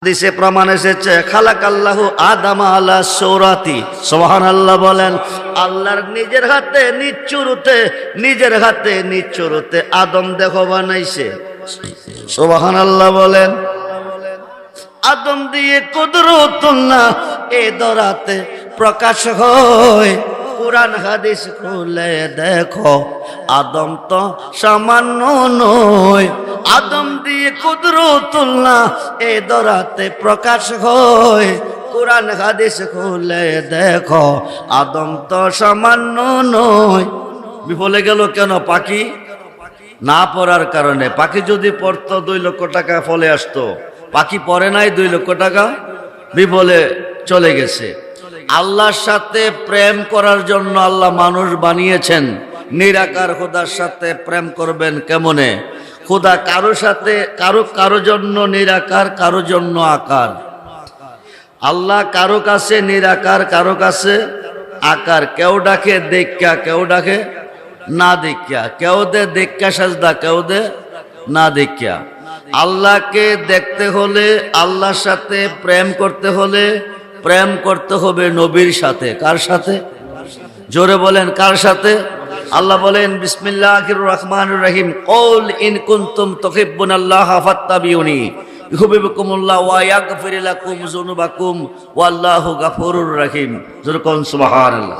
হাদিসে প্রমাণ এসেছে খালাকাল্লাহু আদম আলা সূরাতি, সুবহানাল্লাহ বলেন। আল্লাহর নিজের হাতে নিচুরুতে আদম দেখো বানাইছে, সুবহানাল্লাহ বলেন। আদম দিয়ে কুদরতুল্লাহ এ দরাতে প্রকাশ হয়। কুরআন হাদিস খুলে দেখো, আদম তো সামান্য নয়। আদম দিয়ে কুদরতুল্লাহ এ দরাতে প্রকাশ হয়। কুরআন হাদিস খুলে দেখো, আদম তো সামান্য নয়। বিফলে গেল কেন? পাখি না পড়ার কারণে। পাখি যদি পড়তো 2 লক্ষ টাকা ফলে আসতো, পাখি পড়ে নাই, 2 লক্ষ টাকা বিফলে চলে গেছে। আল্লাহর সাথে প্রেম করার জন্য আল্লাহ মানুষ বানিয়েছেন। নিরাকার খোদার সাথে প্রেম করবেন কেমনে? খোদা কারো সাথে কারো জন্য নিরাকার, কারো জন্য আকার। আল্লাহ কারো কাছে নিরাকার, কারো কাছে আকার। কেউ ডাকে দেখা, কেউ ডাকে না দেখা। কেউ দে দেখা সাজদা, কেউ দে না দেখা। আল্লাহকে দেখতে হলে, আল্লাহর সাথে প্রেম করতে হলে, প্রেম করতে হবে নবীর সাথে। কার সাথে? জোরে বলেন, কার সাথে? আল্লাহ বলেন বিসমিল্লাহির রহমানির রহিম, কুল ইন কুনতুম তুহিব্বুনাল্লাহা ফাত্তাবিউনি ইউহিব্বুকুমুল্লাহ ওয়া ইয়াগফির লাকুম যুনুবাকুম ওয়াল্লাহু গফুরুর রহিম। জোরে কোন সুবহানাল্লাহ।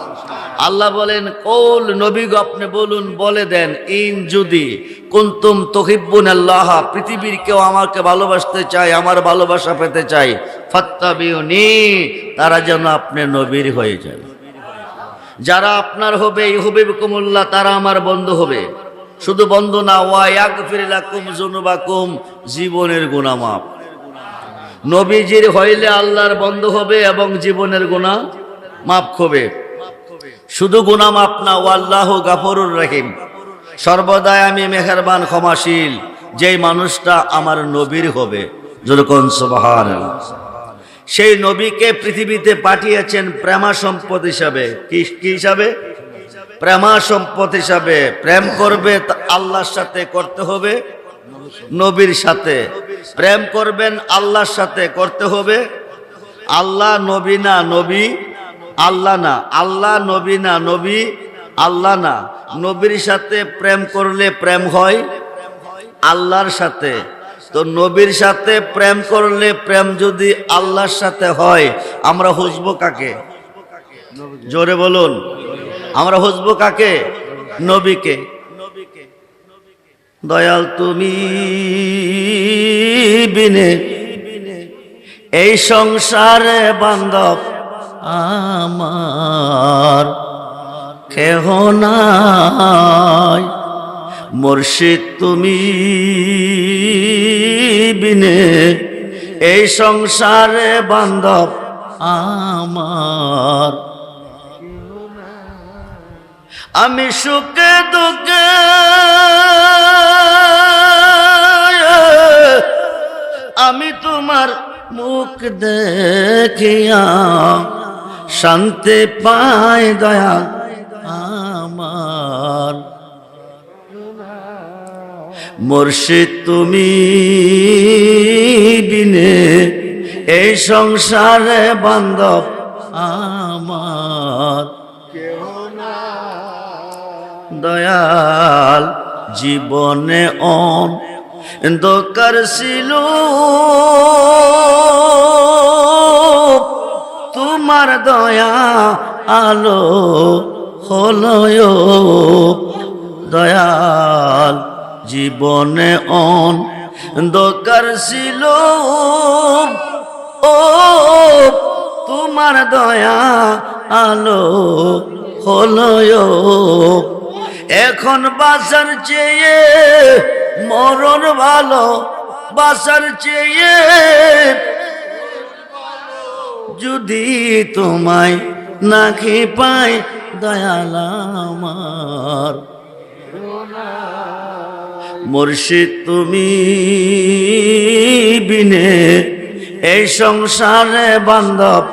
আল্লাহ বলেন, কুল নবী গো আপনি বলুন, বলে দেন, ইন যদি কুনতুম তুহিব্বুনাল্লাহ, পৃথিবীর কেউ আমাকে ভালোবাসতে চায়, আমার ভালোবাসা পেতে চায়, ফাত্তাবিউনি, তারা যেন আপনি নবীর হয়ে যায়। যারা আপনার হবে ইউহিব্বুকুমুল্লাহ, তারা আমার বন্ধু হবে। শুধু বন্ধু না, ওয়া ইয়াগফির লাকুম যুনুবাকুম, জীবনের গুনাহ মাফ। নবীজির হইলে আল্লাহর বন্ধু হবে এবং জীবনের গুনাহ মাফ হবে। শুধু গুনাহ মাফ না, ওয়াল্লাহু গফুরুর রহিম, সর্বদাই আমি মেহেরবান ক্ষমাশীল। যেই মানুষটা আমার নবীর হবে, যেরকম সুবহানাল্লাহ। সেই নবীকে পৃথিবীতে পাঠিয়েছেন প্রেমা সম্পদ হিসাবে। কি হিসাবে? প্রেমা সম্পদ হিসাবে। প্রেম করবে আল্লাহর সাথে, করতে হবে নবীর সাথে। প্রেম করবেন আল্লাহর সাথে, করতে হবে আল্লাহ নবী না, নবী আল্লাহ না। আল্লাহ নবী না, নবী আল্লাহ না। নবীর সাথে প্রেম করলে প্রেম হয় আল্লাহর সাথে। তো নবীর সাথে প্রেম করলে, প্রেম যদি আল্লাহর সাথে হয়, আমরা খুঁজবো কাকে? জোরে বলুন, আমরা খুঁজবো কাকে? নবীকে। দয়াল তুমি বিনে এই সংসারে বান্ধব আমার কেহ নাই। মুর্শিদ তুমি বিনে এই সংসারে বান্ধব আমার। আমি সুখে দুঃখে আমি তোমার মুখ দেখিয়া শান্তি পাই দয়া আমার। মুর্শিদ তুমি বিনে এই সংসারে বান্ধব আমার দয়াল। জীবনে অন্ধকার ছিল, তোমার দয়া আলো হলো দয়াল। জীবনে অন্ধকার ছিল, ও তোমার দয়া আলো হলো। এখন বাঁচার চেয়ে মরণ ভালো, বাঁচার চেয়ে যদি তোমায় নাকি পাই দয়াল আমার। মুর্শিদ তুমি বিনে এই সংসারে বান্ধব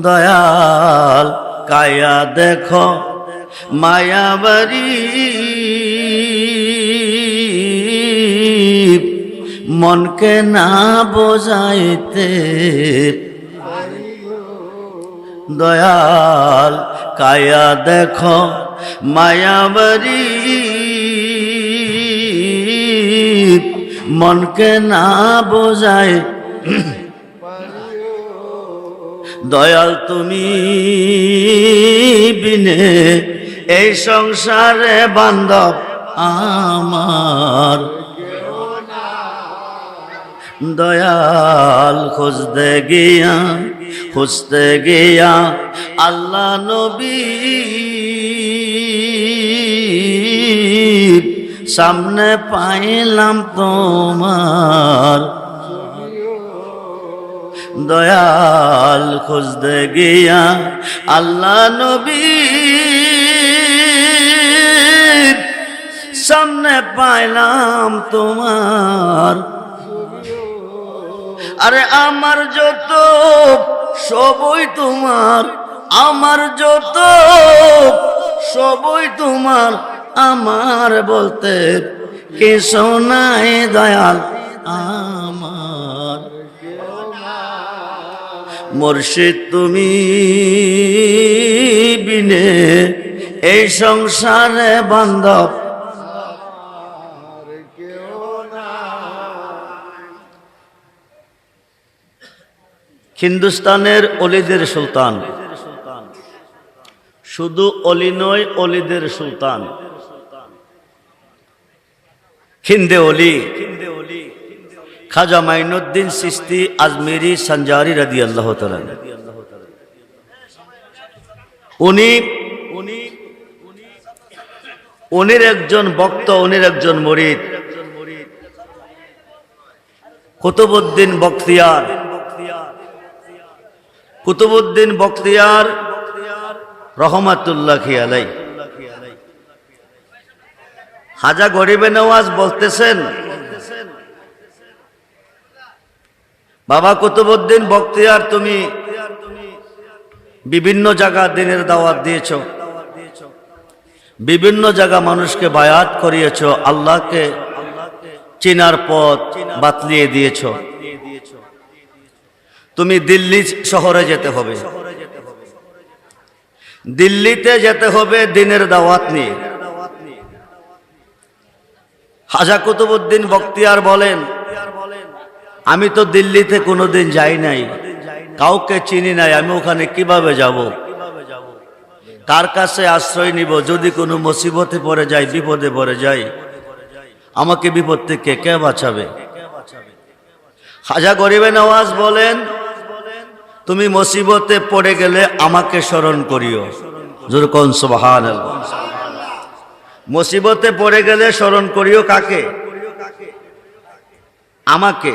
দয়াল। কায়া দেখো মায়াবাড়ি মনকে না বোঝাইতে দয়াল কায়া দেখো মায়াবাড়ি মনকে না বোঝাই দয়াল তুমি বিনে এই সংসারে বান্ধব আমার দয়াল খুঁজতে গিয়া আল্লাহ নবী সামনে পাইলাম তোমার দয়াল খুঁজতে গিয়া আল্লাহ নবী সামনে পাইলাম তোমার আরে আমার যত সবই তোমার আমার যত সবই তোমার আমার বলতে কিছু নাই দয়াল আমার মুর্শিদ তুমি বিনে এই সংসারে বান্ধব হিন্দুস্তানের অলিদের সুলতান শুধু অলি নয় অলিদের সুলতান খিন্দে অলি খাজা মাইনুদ্দিন চিশতি আজমেরি সঞ্জারি রাদিয়াল্লাহু তাআলা উনির একজন ভক্ত উনির একজন মুরিদ কুতুবউদ্দিন বখতিয়ার রহমাতুল্লাহি আলাইহি খাজা গরিবে নওয়াজ বলতেছেন বাবা কুতুবউদ্দিন বখতিয়ার তুমি বিভিন্ন জায়গা দিনের দাওয়াত দিয়েছ বিভিন্ন জায়গা মানুষকে বায়াত করিয়েছ আল্লাহকে চিনার পথ বাতলিয়ে দিয়েছ তুমি দিল্লি শহরে যেতে হবে দিল্লিতে যেতে হবে দিনের দাওয়াত নিয়ে খাজা কুতুবউদ্দিন বখতিয়ার বলেন আমি তো দিল্লিতে কোনোদিন যাই নাই কাউকে চিনি নাই আমি ওখানে কিভাবে যাব কার কাছে আশ্রয় নিব যদি কোনো মুসিবতে পড়ে যাই বিপদে পড়ে যাই আমাকে বিপদ থেকে কে বাঁচাবে খাজা গরিবে নওয়াজ বলেন তুমি মুসিবতে পড়ে গেলে আমাকে স্মরণ করিও জোরে কোন সুবহানাল্লাহ মুসিবতে পড়ে গেলে স্মরণ করিও কাকে আমাকে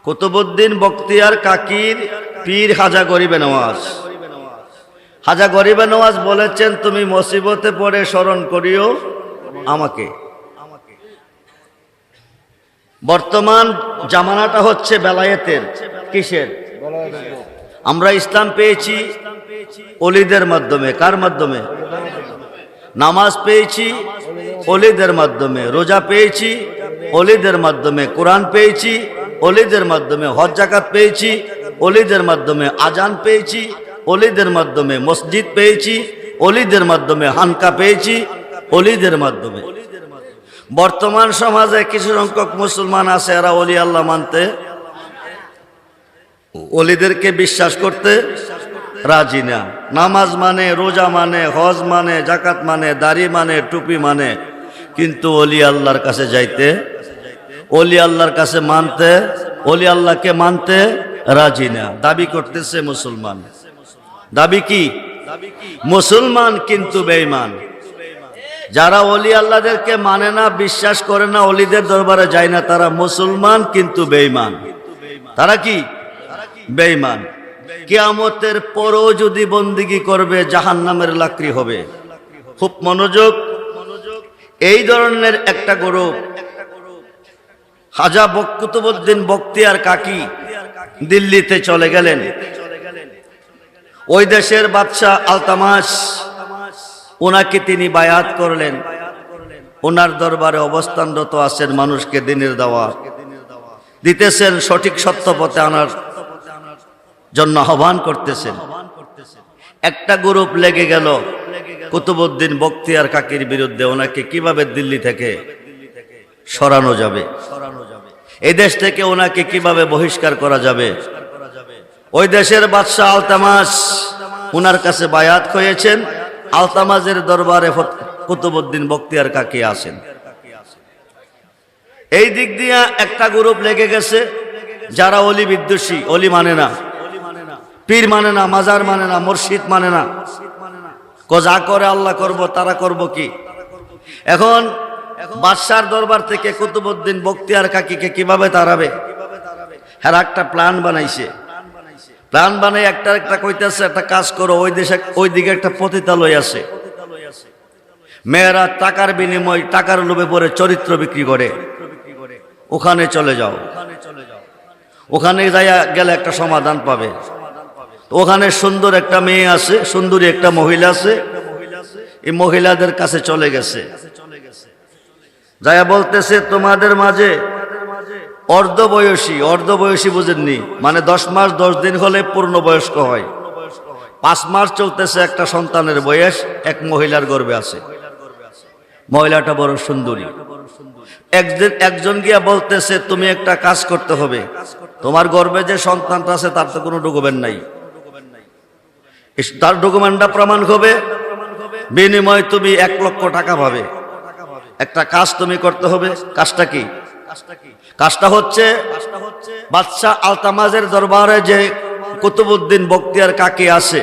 কুতুবউদ্দিন বখতিয়ার কাকির পীর খাজা গরিবে নওয়াজ খাজা গরিবে নওয়াজ বলেছেন তুমি মুসিবতে পড়ে স্মরণ করিও আমাকে বর্তমান জামানাটা হচ্ছে বেলায়েতের কিসের আমরা ইসলাম পেয়েছি ওলিদের মাধ্যমে কার মাধ্যমে নামাজ পেয়েছি ওলিদের মাধ্যমে রোজা পেয়েছি ওলিদের মাধ্যমে কোরআন পেয়েছি ওলিদের মাধ্যমে হজ যাকাত পেয়েছি ওলিদের মাধ্যমে আজান পেয়েছি ওলিদের মাধ্যমে মসজিদ পেয়েছি ওলিদের মাধ্যমে হানকা পেয়েছি ওলিদের মাধ্যমে বর্তমান সমাজে কিছু সংখ্যক মুসলমান আছে এরা ওলি আল্লাহ মানতে ওলিদেরকে বিশ্বাস করতে রাজি না নামাজ মানে রোজা মানে হজ মানে যাকাত মানে দাড়ি মানে টুপি মানে কিন্তু ওলি আল্লাহর কাছে যাইতে ওলি আল্লাহর কাছে মানতে ওলি আল্লাহকে মানতে রাজি না দাবি করতেছে মুসলমান দাবি কি মুসলমান কিন্তু বেঈমান যারা ওলি আল্লাহদেরকে মানে না বিশ্বাস করে না ওলিদের দরবারে যায় না তারা মুসলমান কিন্তু বেঈমান তারা কি বেঈমান কিয়ামতের পরও যদি বন্দিগি করবে জাহান্নামের লাকড়ি হবে খুব মনোযোগ এই ধরনের একটা গ্রুপ খাজা কুতুবউদ্দিন বখতিয়ার কাকি দিল্লিতে চলে গেলেন ওই দেশের বাদশা আলতামাস ওনাকে তিনি বায়াত করলেন ওনার দরবারে অবস্থানরত আছেন, মানুষকে দিনের দাওয়াত দিতেছেন, সঠিক সত্য পথে আনার জন্য আহ্বান করতেছেন। একটা গ্রুপ লেগে গেল কুতুবউদ্দিন বখতিয়ার কাকীর বিরুদ্ধে, ওনাকে কিভাবে দিল্লি থেকে সরানো যাবে, এই দেশ থেকে ওনাকে কিভাবে বহিষ্কার করা যাবে। ওই দেশের বাদশাহ আলতামাস ওনার কাছে বায়াত হয়েছেন। আলতামাজের দরবারে কুতুবউদ্দিন বখতিয়ার কাকী আছেন। এই দিক দিয়ে একটা গ্রুপ লেগে গেছে, যারা অলি বিদ্বেষী, অলি মানে না, পীর মানে না, মাজার মানে না, মুর্শিদ মানে না, যা করে আল্লাহ করব, তারা করব কি। এখন বাদশার দরবার থেকে কুতুবউদ্দিন বখতিয়ার কাকীকে কিভাবে তাড়াবে, হ্যাঁ একটা প্ল্যান বানাইছে। প্ল্যান বানাই একটা কইতেছে, একটা কাজ করো, ওই দিকে একটা পতিতালয় আছে, মেয়েরা টাকার বিনিময়, টাকার লোভে পড়ে চরিত্র বিক্রি করে, ওখানে চলে যাও। ওখানে যাইয়া গেলে একটা সমাধান পাবে। ওখানে সুন্দর একটা মেয়ে আছে, সুন্দরী একটা মহিলা আছে, এই মহিলাদের কাছে চলে গেছে, যাইয়া বলতেছে তোমাদের মাঝে অর্ধবয়সী বুঝেননি, মানে 10 মাস 10 দিন হলে পূর্ণবয়স্ক হয়, 5 মাস চলতেছে একটা সন্তানের বয়স, এক মহিলার গর্ভে আছে। মহিলাটা বড় সুন্দরী। একজন গিয়া বলতেছে তুমি একটা কাজ করতে হবে, তোমার গর্ভে যে সন্তানটা আছে তার তো কোনো ডকুমেন্ট নাই, তার ডকুমেন্টটা প্রমাণ হবে, বিনিময়ে তুমি 1 লক্ষ টাকা পাবে। একটা কাজ তুমি করতে হবে। কাজটা কি? কাজটা হচ্ছে বাদশাহ আলতামাজের দরবারে যে কুতুবউদ্দিন বখতিয়ার কাকী আছে,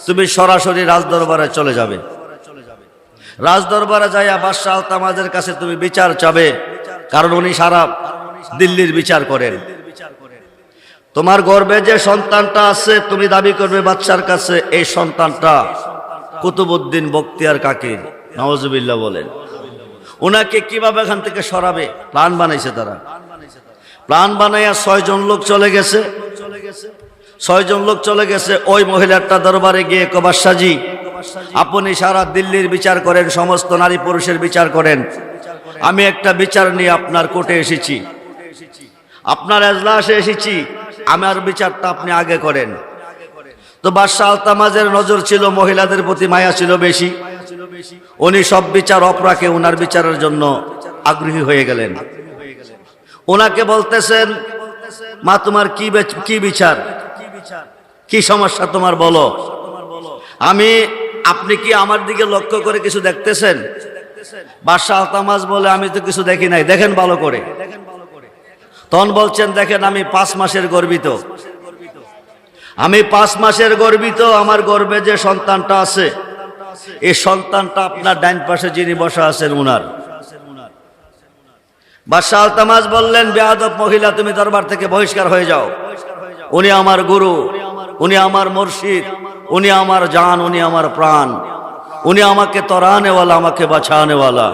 তুমি সরাসরি রাজদরবারে চলে যাবে। রাজদরবারে যাইয়া বাদশাহ আলতামাজের কাছে তুমি বিচার চাবে, কারণ উনি সারা দিল্লির বিচার করেন। তোমার গর্ভে যে সন্তানটা আছে তুমি দাবি করবে বাদশার কাছে এই সন্তানটা কুতুবউদ্দিন বখতিয়ার কাকীর। নাউজুবিল্লাহ বলেন। ওনাকে কিভাবে এখান থেকে সরাবে প্ল্যান বানাইছে তারা। প্ল্যান বানাইয়া 6 জন লোক চলে গেছে। 6 জন লোক চলে গেছে ওই মহিলাটা দরবারে গিয়ে, বাদশাহজি আপনি সারা দিল্লির বিচার করেন, সমস্ত নারী পুরুষের বিচার করেন, আমি একটা বিচার নিয়ে আপনার কোর্টে এসেছি, আপনার এজলাসে এসেছি, আমার বিচারটা আপনি আগে করেন। তো বাদশাহ আলতামাজের নজর ছিল, মহিলাদের প্রতি মায়া ছিল বেশি, উনি সব বিচার অপরাকে ওনার বিচারের জন্য আগ্রহী হয়ে গেলেন। ওনাকে বলতেছেন মা তোমার কি বিচার, কি সমস্যা তোমার বলো। আপনি কি আমার দিকে লক্ষ্য করে কিছু দেখতেছেন? বাদশাহ আলতামাজ বলে আমি তো কিছু দেখি নাই, দেখেন ভালো করে। তখন বলছেন দেখেন আমি 5 মাসের গর্ভিত, আমি 5 মাসের গর্ভিত, আমার গর্ভে যে সন্তানটা আছে এই সন্তানটা আপনার ডাইন পাশে যিনি বসা আছেন উনার। বাদশাহ আলতামাজ বললেন বেয়াদব মহিলা তুমি দরবার থেকে বহিষ্কার হয়ে যাও, উনি আমার গুরু, উনি আমার মুর্শিদ, উনি আমার জান, উনি আমার প্রাণ, উনি আমাকে তরানেওয়ালা, আমাকে বাঁচানেওয়ালা।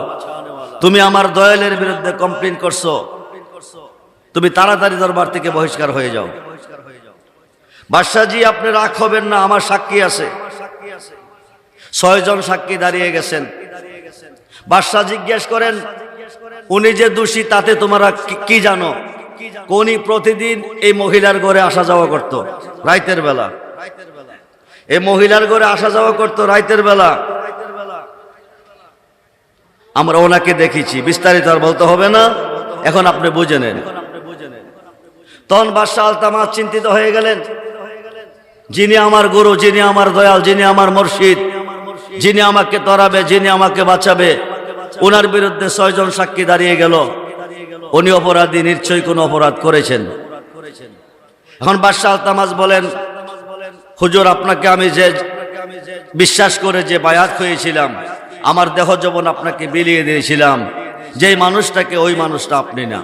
তুমি আমার দয়ালের বিরুদ্ধে কমপ্লেন করছো, তুমি তাড়াতাড়ি দরবার থেকে বহিষ্কার হয়ে যাও। বাদশাহজি আপনি রাগ হবেন না, আমার সাক্ষী আছে। 6 জন সাক্ষী দাঁড়িয়ে গেছেন। বাদশাহ জিজ্ঞেস করেন উনি যে দোষী তাতে তোমরা কি জানো? উনি প্রতিদিন এই মহিলার ঘরে আসা যাওয়া করত রাতের বেলা, এই মহিলার ঘরে আসা যাওয়া করত রাতের বেলা, আমরা ওনাকে দেখেছি, বিস্তারিত আর বলতে হবে না, এখন আপনি বুঝে নেন। তখন বাদশাহ আলতামাজ চিন্তিত হয়ে গেলেন, যিনি আমার গুরু, যিনি আমার দয়াল, যিনি আমার মুর্শিদ, যিনি আমাকে তরাবে, যিনি আমাকে বাঁচাবে, ওনার বিরুদ্ধে 6 জন সাক্ষী দাঁড়িয়ে গেল, উনি অপরাধী, নিশ্চয়ই কোনো অপরাধ করেছেন। এখন বাদশাহ আলতামাজ বলেন হুজুর আপনাকে আমি যে বিশ্বাস করে যে বায়াত হয়েছিলাম, আমার দেহ যৌবন আপনাকে বিলিয়ে দিয়েছিলাম, যেই মানুষটাকে ওই মানুষটা আপনি না।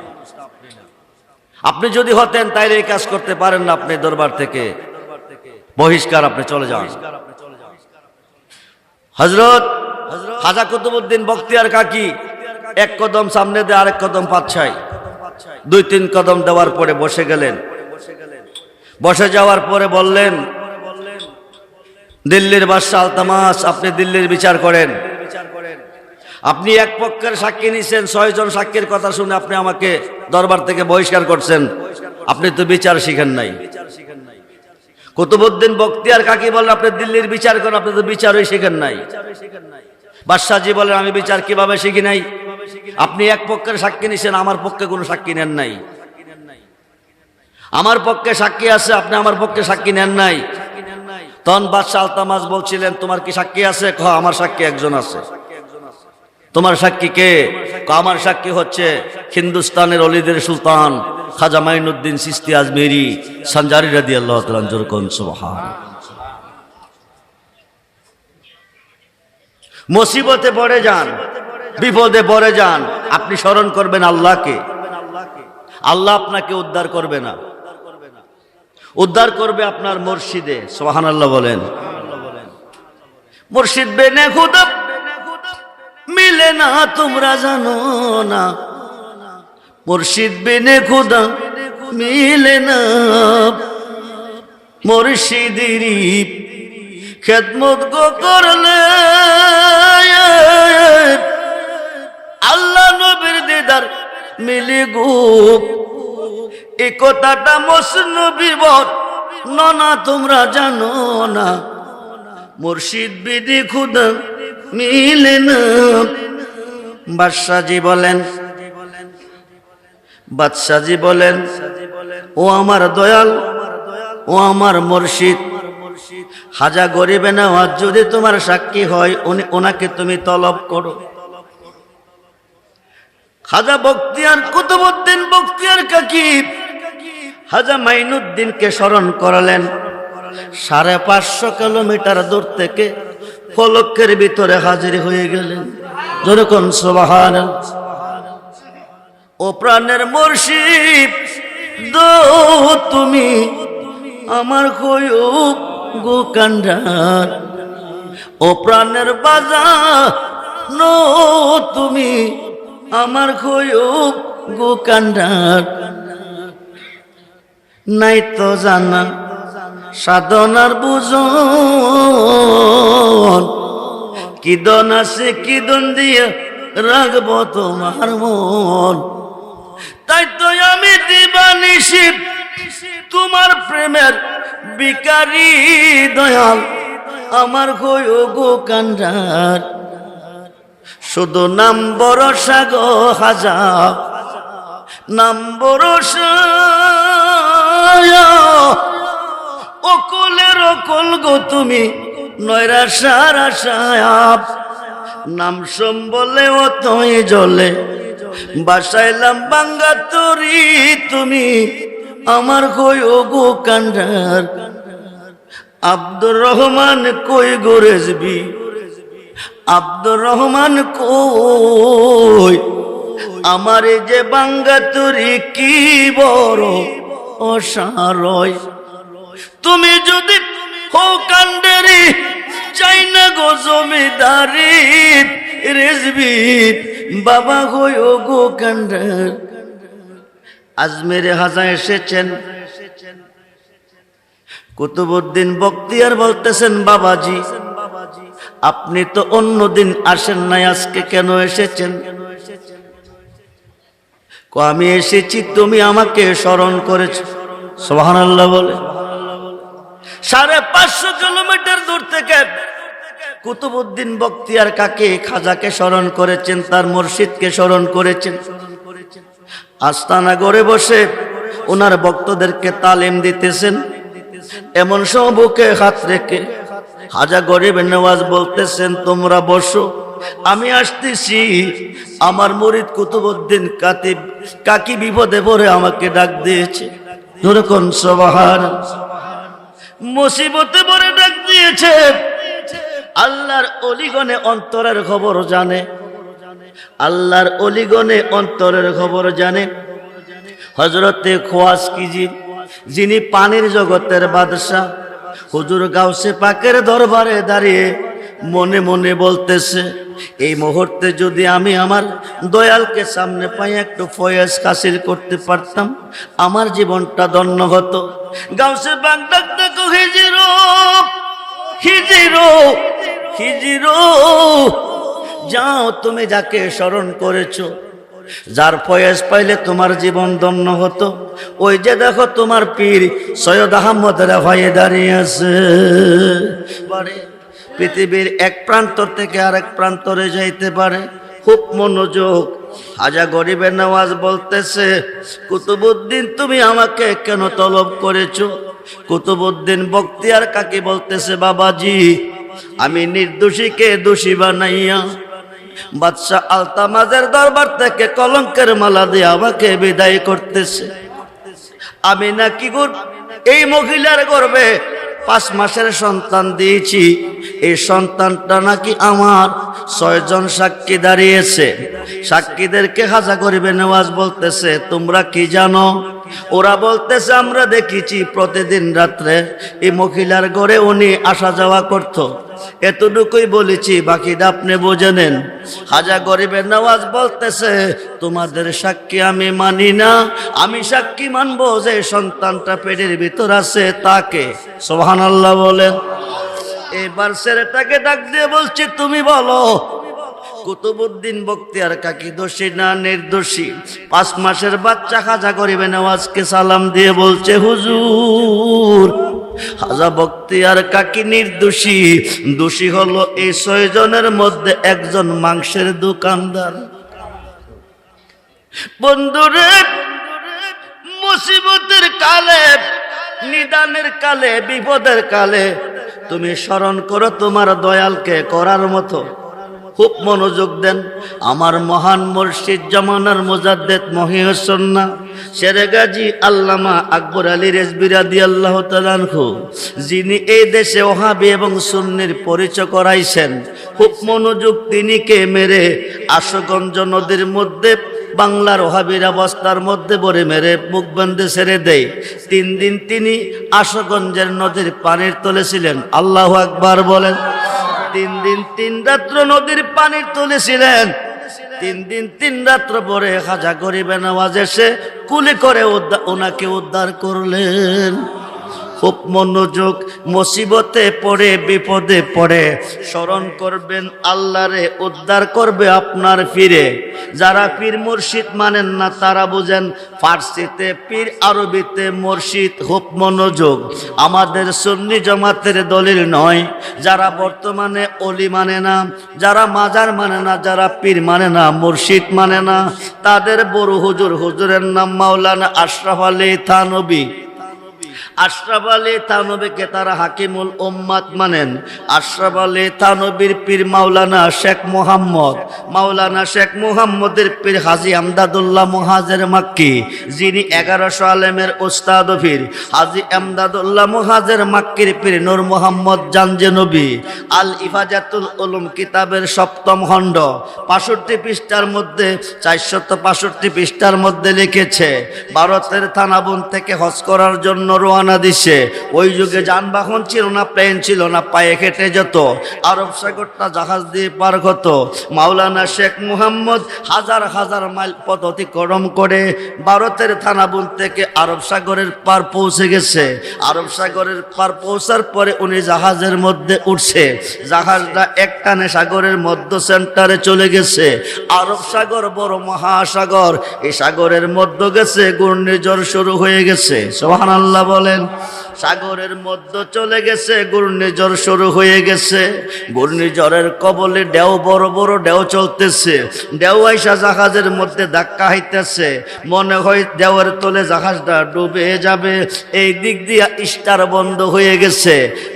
আপনি যদি হতেন তাইলে এই কাজ করতে পারেন না, আপনি দরবার থেকে বহিষ্কার, আপনি চলে যান। হযরত খাজা কুতুবউদ্দিন বখতিয়ার কাকী 1 কদম সামনে দিয়ে আরেক কদম পাচ্ছায়, 2-3 কদম দেওয়ার পরে বসে গেলেন। বসে যাওয়ার পরে বললেন দিল্লির বাদশাহ আলতামাস আপনি দিল্লির বিচার করেন, আপনি এক পক্ষের সাক্ষী নিছেন, 6 জন সাক্ষীর কথা শুনে আপনি আমাকে দরবার থেকে বহিষ্কার করছেন। আপনি তো বিচার শিখেন নাই। কুতুবউদ্দিন বখতিয়ার কাকি বলেন আপনি দিল্লির বিচার করেন, আপনি তো বিচারই শিখেন নাই। বাদশাহজি বলেন আমি বিচার কিভাবে শিখি নাই? আপনি এক পক্ষের সাক্ষী নিছেন, আমার পক্ষে কোনো সাক্ষী নেন নাই। আমার পক্ষে সাক্ষী আছে, আপনি আমার পক্ষে সাক্ষী নেন নাই। তখন বাদশাহ আলতামাজ বলছিলেন তোমার কি সাক্ষী আছে? আমার সাক্ষী একজন আছে। তোমার সাক্ষী কে? আমার সাক্ষী হচ্ছে হিন্দুস্তানের অলিদের সুলতান খাজা মাইনুদ্দিন চিশতি আজমেরি সানজারি রাদিয়াল্লাহু তাআলা আনহু। কোন সুবহানাল্লাহ। মুসিবতে পড়ে যান, বিপদে পড়ে যান, আপনি স্মরণ করবেন আল্লাহকে। আল্লাহ আপনাকে উদ্ধার করবে না, উদ্ধার করবে আপনার মুর্শিদে। সুবহানাল্লাহ বলেন। মুর্শিদ বেনে খুদা মিলে না তোমরা জানো না, মুর্শিদ বিনে খুদা মিলে না। মুর্শিদেরই খেদমত গো করলে আল্লাহ নবীর দিদার মিলে গো। এই কথাটা মসনবী বর্ণনা তোমরা জানো না, মুর্শিদ বিনে খুদা মিলে না। বাদশাহজি বলেন, বাদশাহজি বলেন ও আমার দয়াল, ও আমার মুর্শিদ, হাজা গরিবে নওয়াজ যদি তোমার সাক্ষী হয় ওনাকে তুমি তলব করো। খাজা বখতিয়ার কুতুবউদ্দিন বখতিয়ার কাকি হাজা মাইনুদ্দিনকে স্মরণ করালেন। 550 কিলোমিটার দূর থেকে ফলকের ভিতরে হাজির হয়ে গেলেন। যেরকম সুবহানাল্লাহ। ও প্রাণের মুর্শিদ দো তুমি আমার কয়ুব গো কান্ডার, ও প্রাণের বাজার নো তুমি আমার কয়ুব গো কান্ডার। নাই তো জানা সাধনার বুঝন, কি দন আছে কি দন দিয়ে রাখবো তোমার মন। তাই তো আমি দিবানিশি তোমার প্রেমের বিকারি দয়াল, আমার কয়ো গো কান্ডার। শুধু নাম ভরসা গো খাজা, নাম ভরসা অকলের অকল গো তুমি নৈরাশার আশায়াব। নাম সম্বলে অতই জলে বাসাইলাম বাঙ্গা তরি, তুমি আমার কয়ো গো কান্ডার। আব্দুর রহমান কই গো রেজবি, আব্দুর রহমান কই, আমার যে বাঙ্গা তরি কি বড় অসারয়। তুমি যদি হো কান্ডারি চাই না গো জমিদারি, রেজবি বাবা কয়ো গো কান্ডার। আজমেরে হাজা এসেছেন, কুতুবউদ্দিন বখতিয়ার বলতেছেন বাবাজি আপনি তো অন্যদিন আসেন নাই, আজকে কেন এসেছেন? আমি এসেছি তুমি আমাকে স্মরণ করেছো। সুবহানাল্লাহ বলে। 550 কিলোমিটার দূর থেকে কুতুবউদ্দিন বখতিয়ার কাকে খাজাকে স্মরণ করেছেন, তার মুর্শিদকে স্মরণ করেছেন। আস্তানা গড়ে বসে ওনার ভক্তদেরকে তালিম দিতেছেন। এমন সময় বুকে হাত রেখে হাজা গরিবে নওয়াজ বলতেছেন তোমরা বসো, আমি আসতেছি। আমার মুরিদ কুতুবউদ্দিন কাকি বিপদে পড়ে আমাকে ডাক দিয়েছে। যেরকম সুবহানাল্লাহ। মুসিবতে পড়ে ডাক দিয়েছে। আল্লাহর অলিগণে অন্তরের খবর জানে, আল্লাহর অলিগণে অন্তরের খবর জানে। হযরতে খোয়াজকিজি যিনি পানির জগতের বাদশা, হুজুর গাউসে পাকের দরবারে দাঁড়িয়ে মনে মনে বলতেছে এই মুহূর্তে যদি আমি আমার দয়ালকে সামনে পাই একটু ফয়েজ হাসিল করতে পারতাম, আমার জীবনটা ধন্য হতো। গাউসে পাক ডাক দেখো হিজিরো হিজিরো হিজিরো, যাও তুমি যাকে স্মরণ করেছো, যার ফয়েজ পাইলে তোমার জীবন ধন্য হতো, ওই যে দেখো তোমার পীর সৈয়দ আহমদ রাফায়ে দাঁড়িয়ে আছে। পৃথিবীর এক প্রান্ত থেকে আরেক প্রান্তরে যাইতে পারে। খুব মনোযোগ। হাজা গরিবের নওয়াজ বলতেছে, কুতুবউদ্দিন তুমি আমাকে কেন তলব করেছো? কুতুবউদ্দিন বখতিয়ার কাকি বলতেছে, বাবাজি আমি নির্দোষীকে দোষী বানাইয়া বাদশাহ আলতামাজের দরবার থেকে কলঙ্কের মালা দিয়ে আমাকে বিদায় করতেছে। আমি নাকি এই মহিলার গর্ভে 5 মাসের সন্তান দিয়েছি, এই সন্তানটা নাকি আমার। 6 জন সাক্ষী দাঁড়িয়েছে। সাক্ষীদেরকে হাজা গরিবে নওয়াজ বলতেছে, তোমরা কি জানো? ওরা বলতেছে, আমরা দেখেছি প্রতিদিন রাত্রে এই মহিলার ঘরে উনি আসা যাওয়া করত। এতটুকুই বলেছি, বাকিটা আপনি বুঝে নেন। হাজা গরিবের নওয়াজ বলতেছে, তোমাদের সাক্ষী আমি মানি না, আমি সাক্ষী মানবো যে সন্তানটা পেটের ভিতর আছে তাকে। সুবহানাল্লাহ বলেন। এবার ছেলেটাকে ডাক দিয়ে বলছি, তুমি বলো কুতুবউদ্দিন বখতিয়ার কাকি দোষী না নির্দোষী? 5 মাসের বাচ্চা হাজা গরিবে নওয়াজকে সালাম দিয়ে বলছে, হুজুর হাজা বখতিয়ার কাকি নির্দোষী। দোষী হলো এই 6 জনের মধ্যে একজন মাংসের দোকানদার। বন্ধুরে, মুসিবতের কালে, নিদানের কালে, বিপদের কালে তুমি স্মরণ করো তোমার দয়ালকে করার মতো। খুব মনোযোগ দেন। আমার মহান মুর্শিদ জামানার মুজাদ্দেদ মহিউসুন্নাহ শেরে গাজী আল্লামা আকবর আলী রেজভী রাদিয়াল্লাহু তাআলা আনহু, যিনি এই দেশে ওহাবি এবং সুন্নির পরিচয় করাইছেন, খুব মনোযোগ। তিনি কে মেরে আশুগঞ্জ নদীর মধ্যে বাংলার ওহাবিরা বস্তার মধ্যে ভরে মেরে মুখ বন্ধে ছেড়ে দেয়। 3 দিন তিনি আশুগঞ্জের নদীর পানির তলে ছিলেন। আল্লাহু আকবার বলেন। 3 দিন 3 রাত্র নদীর পানির তলে ছিলেন। 3 দিন 3 রাত্র পরে খাজা গরিবে নওয়াজ এসে কুলি করে ওনাকে উদ্ধার করলেন। খুব মনোযোগ। মুসিবতে পড়ে, বিপদে পড়ে স্মরণ করবেন আল্লাহরে, উদ্ধার করবে আপনার পীরে। যারা পীর মুর্শিদ মানেন না তারা বুঝেন ফার্সিতে পীর, আরবিতে মুর্শিদ। খুব মনোযোগ। আমাদের সুন্নি জামাতের দলিল নয়। যারা বর্তমানে অলি মানে না, যারা মাজার মানে না, যারা পীর মানে না, মুর্শিদ মানে না, তাদের বড় হুজুরের নাম মাওলানা আশরাফ আলী থানভী। আশরাফ আলী থানভীকে তারা হাকিমুল উম্মাত মানেন। আশরাফ আলী থানভীর পীর মাওলানা শেখ মুহাম্মদ, মাওলানা শেখ মুহাম্মদের পীর হাজী আমদাদুল্লাহ মুহাজির মাক্কি, যিনি 1100 আলেমের উস্তাদ পীর। হাজী আমদাদুল্লাহ মুহাজির মাক্কির পীর নূর মুহাম্মদ জানজেনবী আল ইফাজাতুল উলুম কিতাবের 7ম খণ্ড 65 পৃষ্ঠার মধ্যে 465 পৃষ্ঠার মধ্যে লিখেছে, ভারতের থানাবন থেকে হজ করার জন্য রওনা দিছে। ওই যুগে যানবাহন ছিল না, প্লেন ছিল না, পায়ে হেঁটে যেত। আরব সাগরটা জাহাজ দিয়ে পার হতো। মাওলানা শেখ মুহাম্মদ হাজার হাজার মাইল পথ অতিক্রম করে ভারতের থানাবন থেকে আরব সাগরের পার পৌঁছে গেছে। আরব সাগরের পার পৌঁছার পরে উনি জাহাজের মধ্যে উঠছে। জাহাজটা একটানে সাগরের মধ্য সেন্টারে চলে গেছে। আরব সাগর বড় মহাসাগর, এই সাগরের মধ্য গেছে, ঘূর্ণিঝড় শুরু হয়ে গেছে। সুবহানাল্লাহ বলেন। সাগরের মধ্যে চলে গেছে, ঘূর্ণিঝড় শুরু হয়ে গেছে। ঘূর্ণিঝড়ের কবলে ঢেউ, বড় বড় ঢেউ চলতেছে। ঢেউ আইসা জাহাজের মধ্যে ধাক্কা হইতেছে। মনে হয় ঢেউয়ের তলে জাহাজটা ডুবে যাবে। এই দিক দিয়া স্টার বন্ধ হয়ে গেছে।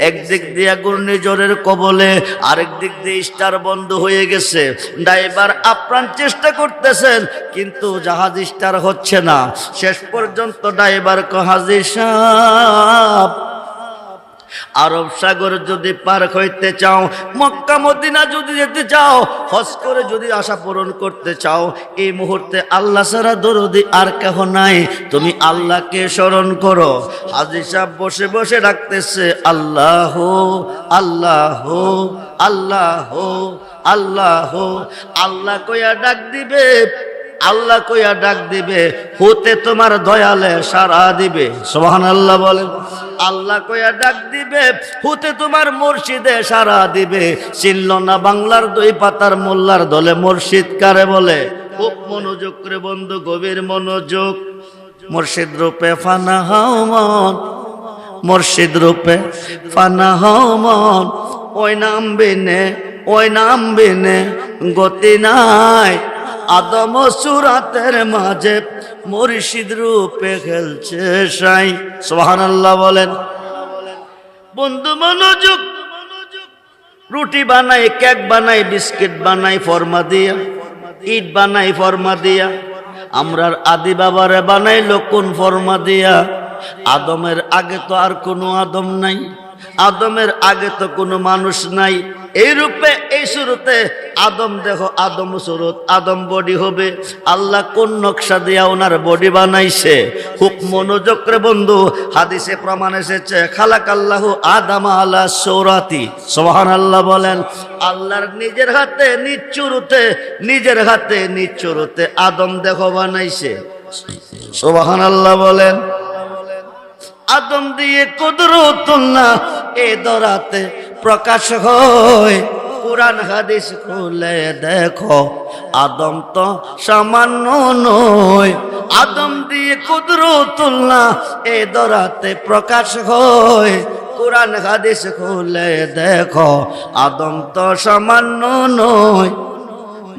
একদিক দিয়া ঘূর্ণিঝড়ের কবলে, আরেক দিক দিয়ে স্টার বন্ধ হয়ে গেছে। ড্রাইভার আপ্রাণ চেষ্টা করতেছেন, কিন্তু জাহাজ স্টার হচ্ছে না। শেষ পর্যন্ত ড্রাইভার হাজী সাহেব, আরব সাগর যদি পার হইতে চাও, মক্কা মদিনা যদি যেতে চাও, হজ করে যদি আশা পূরণ করতে চাও, এই মুহূর্তে আল্লাহ ছাড়া দরদি আর কেহ নাই। তুমি আল্লাহকে স্মরণ করো। হাজী সাহেব বসে বসে ডাকতেছে, আল্লাহ আল্লাহ আল্লাহ আল্লাহ। আল্লাহ কইয়া ডাক দিবে, আল্লাহ কইয়া ডাক দিবে, হতে তোমার দয়ালে সারা দিবে। সুবহানাল্লাহ বলেন। আল্লাহ কইয়া ডাক দিবে, হতে তোমার মুর্শিদে সারা দিবে। চিনল না বাংলার দুই পাতার মোল্লার দলে মুর্শিদ কারে বলে। খুব মনোযোগ করে বন্ধু, গভীর মনোযোগ। মুর্শিদ রূপে ফানা হও মন, মুর্শিদ রূপে ফানা হও মন, ওই নাম বিনে, ওই নাম বিনে গতি নাই। আদম সুরাতের মাঝে মুর্শিদ রূপে খেলছে সাই। সুবহানাল্লাহ বলেন। বন্ধু মনোযোগ। রুটি বানাই, কেক বানাই, বিস্কিট বানাই ফরমা দিয়া, ইট বানাই ফরমা দিয়া। আমরার আদি বাবারে বানাইলো কোন ফরমা দিয়া? আদমের আগে তো আর কোনো আদম নাই, আদমের আগে তো কোনো মানুষ নাই। এই রূপে এই শুরুতে আদম দেখো, আদম সুরত, আদম বডি হবে। আল্লাহ কোন নকশা দিয়া ওনার বডি বানাইছে? খুব মনোযোগ করে বন্ধু, হাদিসে প্রমাণ এসেছে, খালাকাল্লাহু আদাম আলা সৌরাতি। সুবহানাল্লাহ বলেন। আল্লাহর নিজের হাতে নিচুরুতে, নিজের হাতে নিচুরুতে আদম দেখো বানাইছে। সুবহানাল্লাহ বলেন। আদম দিয়ে কুদরতুল্লাহ এ দরাতে প্রকাশ হয়। কুরআন হাদিস খুলে দেখো, আদম তো সামান্য নয়। আদম দিয়ে কুদরতুল্লাহ এ দরাতে প্রকাশ হয়। কুরআন হাদিস খুলে দেখো, আদম তো সামান্য নয়।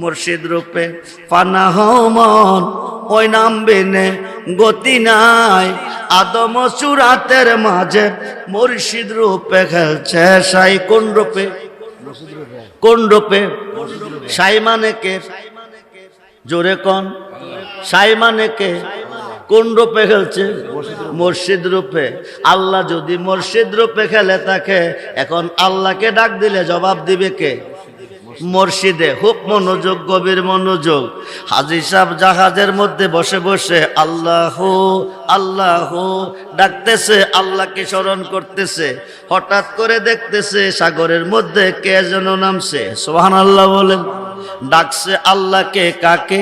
মুর্শিদ রূপে ফানা হও মন, ওই নাম বিনে গতি নাই। আদম সুরাতের মাঝে মুর্শিদ রূপে খেলছে সাই। কোন রূপে? কোন রূপে? সাই মানে কে? জোরে কোন? সাই মানে কে? কোন রূপে খেলছে? মুর্শিদ রূপে। আল্লাহ যদি মুর্শিদ রূপে খেলে থাকে, এখন আল্লাহকে ডাক দিলে জবাব দিবে কে? মুর্শিদে। খুব মনোযোগ, গভীর মনোযোগ। হাজী সাহেব জাহাজের মধ্যে বসে বসে আল্লাহ আল্লাহ ডাকতেছে, আল্লাহকে স্মরণ করতেছে। হঠাৎ করে দেখতেছে সাগরের মধ্যে কে যেন নামছে। সুবহানাল্লাহ বলেন। ডাকছে আল্লাহকে। কাকে?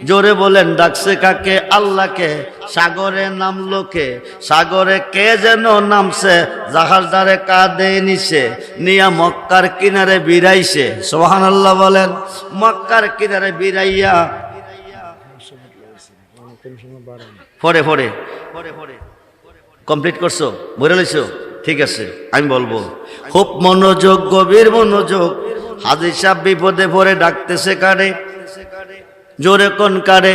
জোরে বলেন। ডাকছে কাকে? আল্লাহকে। সাগরে নামলো কে? সাগরে কে যেন নামছে, জাহাজদারে কাঁধে নিছে, নিয়া মক্কার কিনারে বিরাইছে। সুবহানাল্লাহ বলেন। মক্কার কিনারে বিরাইয়া পরে পরে কমপ্লিট করছো, বলে লইছো? ঠিক আছে, আমি বলবো। খুব মনোযোগ, গভীর মনোযোগ। হাজী সাহেব বিপদে পড়ে ডাকতেছে কারে? জোরে কোন কারে?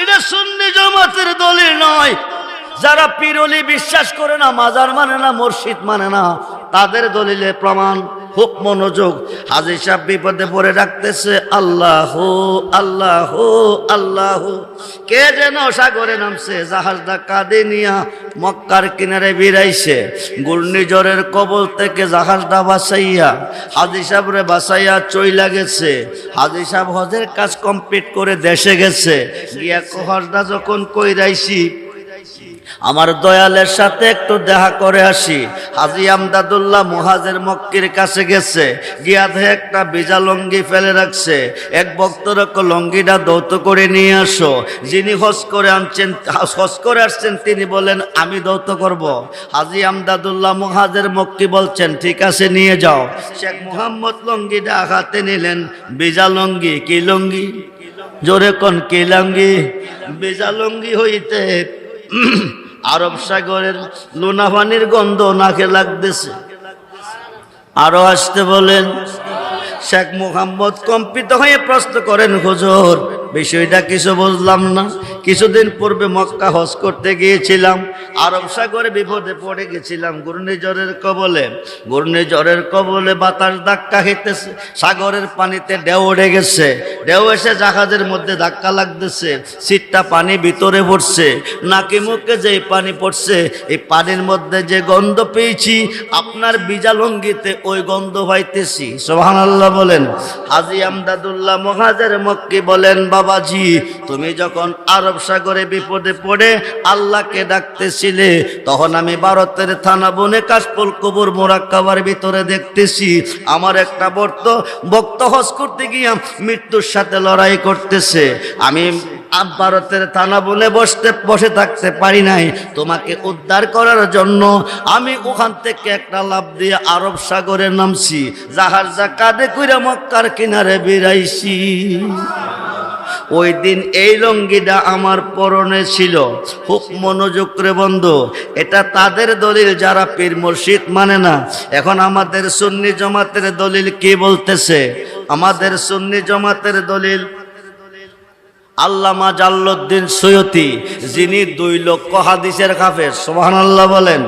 এটা সুন্নি জামাতের দলিল নয়। যারা পীরলি বিশ্বাস করে না, মাজার মানে না, মুর্শিদ মানে না, তাদের দলিলে প্রমাণ। খুব মনোযোগ। হাজী সাহেব বিপদে পড়ে ডাকতেছে আল্লাহ আল্লাহ আল্লাহ। কে যেন সাগরে নামছে, জাহাজটা কাঁধে নিয়া মক্কার কিনারে বিরাইছে। ঘূর্ণিঝড়ের কবল থেকে জাহাজটা বাঁচাইয়া হাজী সাহেবরে বাঁচাইয়া চইলা গেছে। হাজী সাহেব হজের কাজ কমপ্লিট করে দেশে গেছে। গিয়া হজটা যখন কইরাইছি, আমার দয়ালের সাথে একটু দেখা করে আসি। হাজী আমদাদুল্লাহ মুহাজের মক্কির কাছে গেছে। গিয়া দেখে একটা ভিজা লঙ্গি ফেলে রাখছে। এক ভক্তর লঙ্গিটা দৌত করে নিয়ে আসো। যিনি হজ করে আসছেন তিনি বলেন আমি দৌত করব। হাজী আমদাদুল্লাহ মুহাজের মক্কি বলছেন ঠিক আছে নিয়ে যাও। শেখ মুহাম্মদ লঙ্গিটা হাতে নিলেন। ভিজা লঙ্গি। কি লঙ্গি? জোরে কোন কি লঙ্গি? ভিজা লঙ্গি হইতে আরব সাগরের লোনা পানির গন্ধ নাকে লাগতেছে। আরো আসতে বলেন। শেখ মুহাম্মদ কম্পিত হয়ে প্রশ্ন করেন হুজুর, বিষয়টা কিছু বুঝলাম না। কিছুদিন পূর্বে মক্কা হজ করতে গিয়েছিলাম, আরব সাগরে বিপদে পড়ে গেছিলাম ঘূর্ণিঝড়ের কবলে। ঘূর্ণিঝড়ের কবলে বাতাস ধাক্কা খেতেছে, সাগরের পানিতে ঢেউ উঠে গেছে। ঢেউ এসে জাহাজের মধ্যে ধাক্কা লাগতেছে, সিটটা পানি ভিতরে পড়ছে। নাকি মুখে যে পানি পড়ছে, এই পানির মধ্যে যে গন্ধ পেয়েছি, আপনার ভিজা লঙ্গিতে ওই গন্ধ পাইতেছি। সুবহানাল্লাহ বলেন। হাজী আমদাদুল্লাহ মুহাজের মক্কি বলেন, বাবাজি, তুমি যখন আরব সাগরে বিপদে পড়ে আল্লাহকে ডাকতেছিলে, তখন আমি ভারতের থানা বনে কাশফুল কবুর মোরাক্কাবার ভিতরে দেখতেছি আমার একটা ভক্ত হজ করতে গিয়ে মৃত্যুর সাথে লড়াই করতেছে। আমি ভারতের থানা বলে বসে থাকতে পারি নাই, তোমাকে উদ্ধার করার জন্য আমি ওখান থেকে একটা লাফ দিয়ে আরব সাগরে নামছি, জাহাজা কাঁধে কইরা মক্কার কিনারে বেরাইছি। ওই দিন এই লঙ্গিটা আমার পরনে ছিল। খুব মনোযোগ করে বন্ধু, এটা তাদের দলিল যারা পীর মুর্শিদ মানে না। এখন আমাদের সুন্নি জামাতের দলিল কি বলতেছে? আমাদের সুন্নি জামাতের দলিল আল্লামা জাল্লুদ্দিন সৈয়দী, যিনি 2 লক্ষ হাদিসের হাফেজ, সুবহানাল্লাহ বলেন,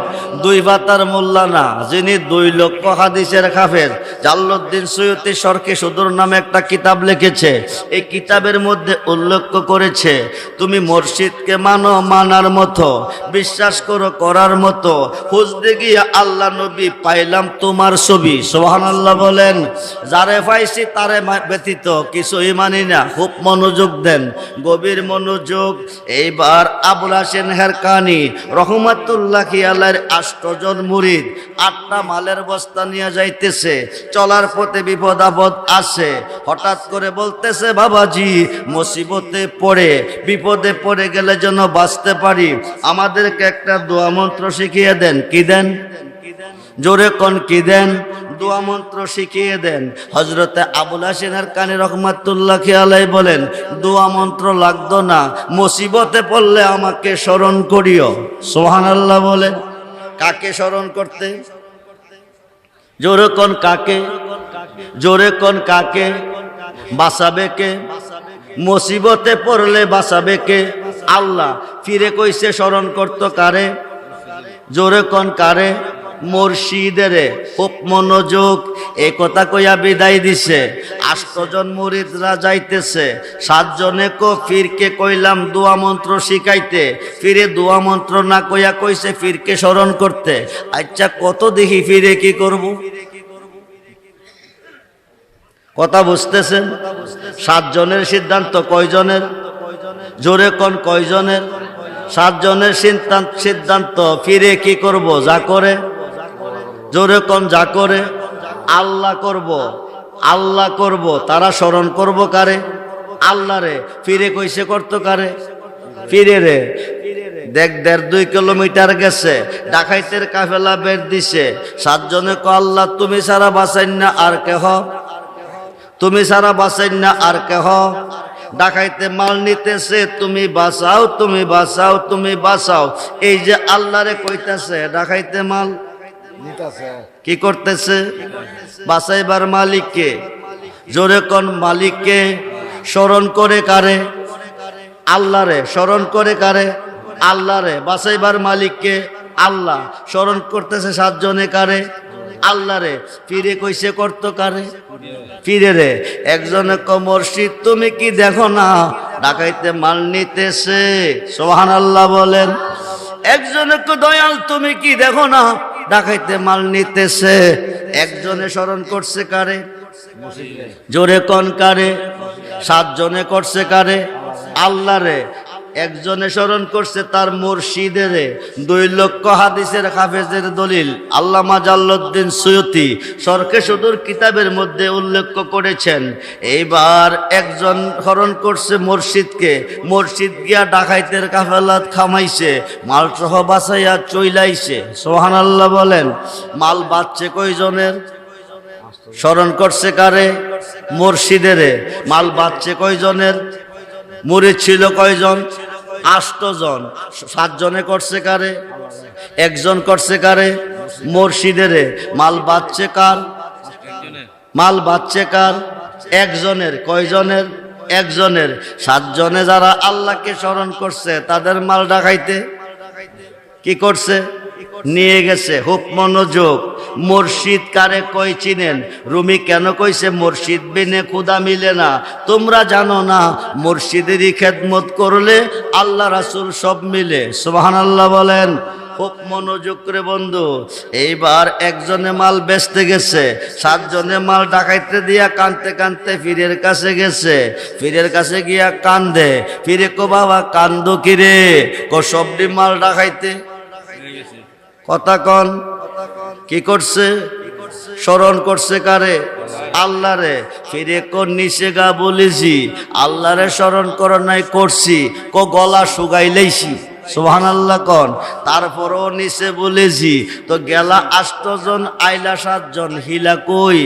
2 পাতার মোল্লা না, যিনি 2 লক্ষ হাদিসের হাফেজ, জাল্লুদ্দিন সৈয়দী শরকে সুদূর নামে একটা কিতাব লিখেছে। এই কিতাবের মধ্যে উল্লেখ করেছে, তুমি মুর্শিদকে মানো, মানার মতো, বিশ্বাস করো, করার মতো। খুঁজতে গিয়ে আল্লাহ নবী পাইলাম তোমার ছবি, সুবহানাল্লাহ বলেন। যারে পাইছি তারে ব্যতীত কিছুই মানি না। খুব মনোযোগ দেন, গভীর মনোযোগ। এইবার আবুল হাসেন হেরকানি রহমাতুল্লাহি আলাইহির 8 জন মুরিদ 8টা মালের বস্তা নিয়ে যাইতেছে। চলার পথে বিপদ আপদ আছে, হঠাৎ করে বলতেছে, বাবাজি মুসিবতে পড়ে বিপদে পড়ে গেলে যেন বাঁচতে পারি, আমাদেরকে একটা দোয়া মন্ত্র শিখিয়ে দেন। কি দেন? জোরে কোন কি দেন? দোয়া মন্ত্র শিখিয়ে দেন। হযরতে আবুল হাসেন হেরকানি রহমাতুল্লাহি আলাইহি বলেন, দোয়া মন্ত্র লাগতো না, মুসিবতে পড়লে আমাকে স্মরণ করিও। সুবহানাল্লাহ বলেন। কাকে স্মরণ করতে? জোরে কোন কাকে? জোরে কোন কাকে? বাঁচাবে কে? মুসিবতে পড়লে বাঁচাবে কে? আল্লাহ। ফিরে কইছে স্মরণ করতো কারে? জোরে কোন কারে? মুর্শিদেরে। খুব মনোযোগ। এই কথা কইয়া বিদায় দিছে। 8 জন মুরিদরা যাইতেছে, 7 জনে ফিরকে কইলাম দোয়া মন্ত্র শিখাইতে, ফিরে দোয়া মন্ত্র না কইয়া কইছে ফিরকে স্মরণ করতে। আচ্ছা কত দেখি ফিরে কি করব? কথা বুঝতেছেন? 7 জনের সিদ্ধান্ত কয়জনের? জোরে কোন কয়জনের? 7 জনের সিদ্ধান্ত ফিরে কি করব? যা করে। জোরে কোন যা করে? আল্লাহ করব, আল্লাহ করব। তারা স্মরণ করব কারে? আল্লাহ রে। ফিরে কইছে করতো কারে? ফিরে রে। দেখ 1.5-2 কিলোমিটার গেছে, ডাকাইতের কাফেলা বের দিছে। 7 জনে কো আল্লাহ তুমি ছাড়া বাঁচাইন না আর কেহ, তুমি ছাড়া বাঁচাইন না আর কেহ। ডাকাইতে মাল নিতেছে, তুমি বাঁচাও, তুমি বাঁচাও, তুমি বাঁচাও। এই যে আল্লাহরে কইতাছে, ডাকাইতে মাল কি করতেছে? বাঁচাইবার মালিককে। জোরে কোন মালিককে। স্মরণ করে কারে? আল্লাহরে। স্মরণ করে কারে? আল্লাহরে। বাঁচাইবার মালিককে আল্লাহ। স্মরণ করতেছে 7 জনে কারে? আল্লাহরে। ফিরে কইছে করতো কারে? ফিরে রে। একজনে ক মুর্শিদ তুমি কি দেখো না ডাকাইতে মাল নিতেছে? সুবহানাল্লাহ বলেন। একজনে ক দয়াল তুমি কি দেখো না ডাকাইতে মাল নিতেছে? একজনে স্মরণ করছে কারে? জোরে কোন কারে? 7 জনে করছে কারে? আল্লাহরে। একজনে স্মরণ করছে তার মুর্শিদেরে। 2 লক্ষ হাদিসের হাফেজের দলিল আল্লামা জাল্লুদ্দিন সৈয়দী শরকে সুদূর কিতাবের মধ্যে উল্লেখ করেছেন। এইবার একজন স্মরণ করছে মুর্শিদকে। মুর্শিদ গিয়া ডাকাইতের কাফেলাত খামাইছে, মাল সহ বাঁচাইয়া চইলাইছে। সুবহানাল্লাহ বলেন। মাল বাঁচছে কয়জনের? স্মরণ করছে কারে? মুর্শিদেরে। মাল বাঁচছে কয়জনের? মুরিদ ছিল কয়জন? 8 জন। 7 জনে করছে কারে? একজন করছে কারে? মুর্শিদেরে। মাল বাঁচছে কার? মাল বাঁচছে কার? একজনের। কয়জনের? একজনের। 7 জনে যারা আল্লাহকে স্মরণ করছে তাদের মাল ডাকাইতে কি করছে? নিয়ে গেছে। খুব মনোযোগ। মুর্শিদ কারে কই চিনেন? রুমি কেন কইছে মুর্শিদ বিনে খুদা মিলে না? তোমরা জানো না মুর্শিদেরই খেদমত করলে আল্লাহ রাসূল সব মিলে? সুবহানাল্লাহ বলেন। খুব মনোযোগ করে বন্ধু। এইবার একজনে মাল বেচতে গেছে, 7 জনে মাল ডাকাইতে দিয়া কানতে কানতে পীরের কাছে গেছে। পীরের কাছে গিয়া কান্দে। পীরে কো বাবা কান্দো কিরে? কো সবডি মাল ডাকাইতে। কথা কন, কি করছে? স্মরণ করছে কারে? আল্লাহরে। ফিরে কোন নিচে গা বলেছি আল্লাহরে স্মরণ করো নাই, করছি কো গলা শুকাইলেইছি। সুবহানাল্লাহ কন। তারপরও নিচে বলেছি তো গেলা 8 জন আইলা 7 জন, হিলা কই?